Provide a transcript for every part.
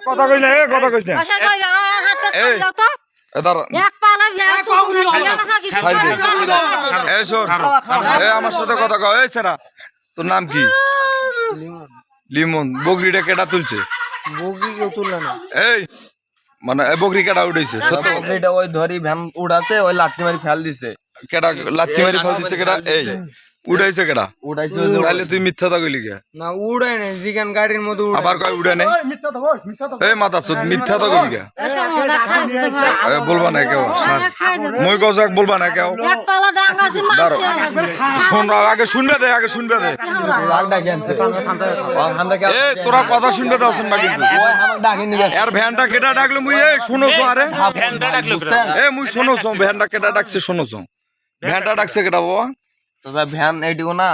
কথা কইস না, কথা কইস না। আমার সাথে কথা কও। এই সেরা, তোর নাম কি? লিমন। বকরিটা কেটা তুলছে? এই মানে বকরি কেটা উঠেছে? বকরিটা ওই ধরি ভ্যান উড়াছে, ওই লাত্তি মারি ফেল দিছে। কেটা লাথি মারি ফেল দিছে? কেটা এই উড়াইছে? কেটা উড়াইছে? তাহলে তুই মিথ্যা তো কইলি কে? না উড়াই নাই, জিগান গাড়ির মধ্যে আবার কয় উড়ে নাই? এই মাথা সুদ মিথ্যা তো কইলি কে? বলবা না কেউ? মই গজাক বলবা না কেউ? দাঁড়ো, শোন, আগে শুনবে দে, আগে শুনবে দে। এই তোরা কথা শুনবে দাও, শুনবা কিন্তু। এর ভ্যানটা কেটা ডাকলো মুই? এই শুনোছো? আরে ভ্যানটা ডাকলো এ মুই শুনোছো ভ্যানটা কেটা ডাকছে? শুনোছো ভ্যানটা ডাকছে কেটা বাবা? ভ্যান এইটুকু না,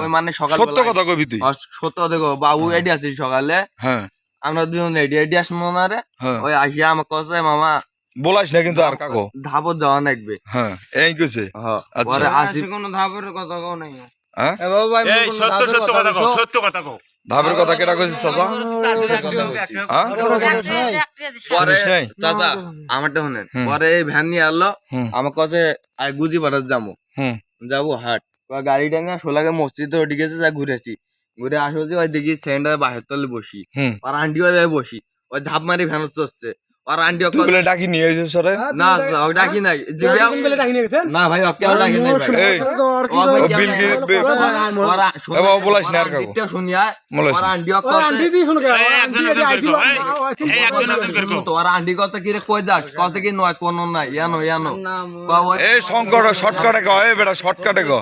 ওই মানে সকাল সত্য কথা কবি তুই। সত্য দেখো বাবু এডি আছে সকালে, হ্যাঁ আমরা দুজন এডি আসবো না রে। ওই আসিয়া আমাকে কছে মামা বলাস না কিন্তু আর কাকো ধাপত যাওয়া লাগবে। হ্যাঁ এই কইছে। আচ্ছা আসি কোনো ধাপের কথা কও নাই। হ্যাঁ এই সত্য সত্য কথা কও, সত্য কথা কও। ধাপের কথা কেটা কইছে চাচা? পরে চাচা আমারটা শুনেন, পরে এই ভ্যান নিয়ে আনলো, আমার কাছে গুজি পাঠাতে যাবো, যাবো হাট। গাড়ি টাঙ্গা সোলাকে মসজিদে ওটি গেছে, যা ঘুরেছি, ঘুরে আসো যে ওই দেখি সেন্টার বাহির তলে বসি, আর আন্টি ওই বসি, ওই ঝাপ মারি ভ্যান চলছে। আর আন্টি ডাকি নিয়ে সরে না ডাকি নাই না ভাই, কেউ ডাকি নাই বলাস না আর কাকো শুনিয়া আন্টি কথা কি রে কই যাস? কথা কি নয় কোন নাই ইয়ানো ইয়ানো এই সংকট শর্টকাটে গ, এই বেটা শর্টকাটে গ।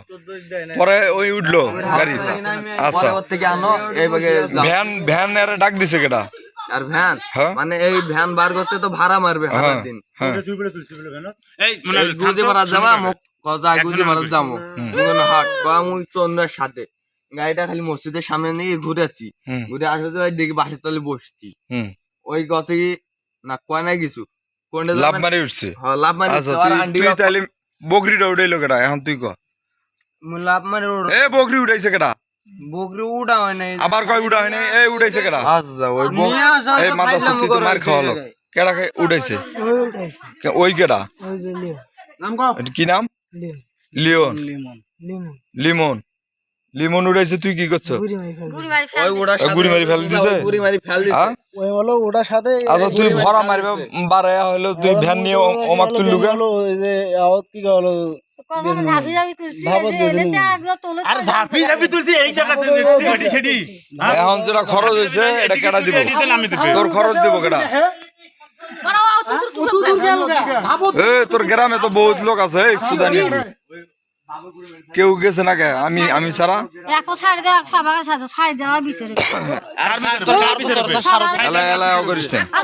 পরে ওই উঠলো গাড়ি। আচ্ছা ওর থেকে আনো এই ভ্যান, ভ্যান এর ডাক দিছে কেটা? আর ভ্যান মানে এই ভ্যান বার করছে তো ভাড়া মারবে হাজার দিন। এই মানে গুজি মারা যাবা মুখ কজা গুজি মারা যাবো হাট বা মুই চন্দ্রের সাথে গাড়িটা খালি মসজিদের সামনে নিয়ে ঘুরেছি, ঘুরে আসে ওই দেখি বাসের তলে বসছি। ওই গছে কি না কয় নাই কিছু লাভ মারি উঠছে। লাভ মারি। আচ্ছা তুই তাহলে বকরিটা উঠাইলো কেটা? এখন তুই ক। লাভ মারে এ বকরি উঠাইছে কেটা? বকরি উড়া হয় নাই। আবার কয় উঠা হয় নাই? এই উঠাইছে কেটা? এই মাথা সত্যি তো মার খাওয়া লোক কেটা উঠাইছে? ওই কেটা? কি নাম? লিওন। লিমন। লিমন উঠাইছে, তুই কি করছো? গুড়ি মারি ফেল দিছে। আচ্ছা তুই ভরা মারবে বারে হলো, তুই ভ্যান নিয়ে ওমাক তুললু কে? এখন যেটা খরচ হয়েছে এটা কেটা দিব? তোর খরচ দিব কেটা? তোর গ্রামে তো বহুত লোক আছে সুদানি, কেউ গেছে না কে? আমি ছাড়া এলা করিস না।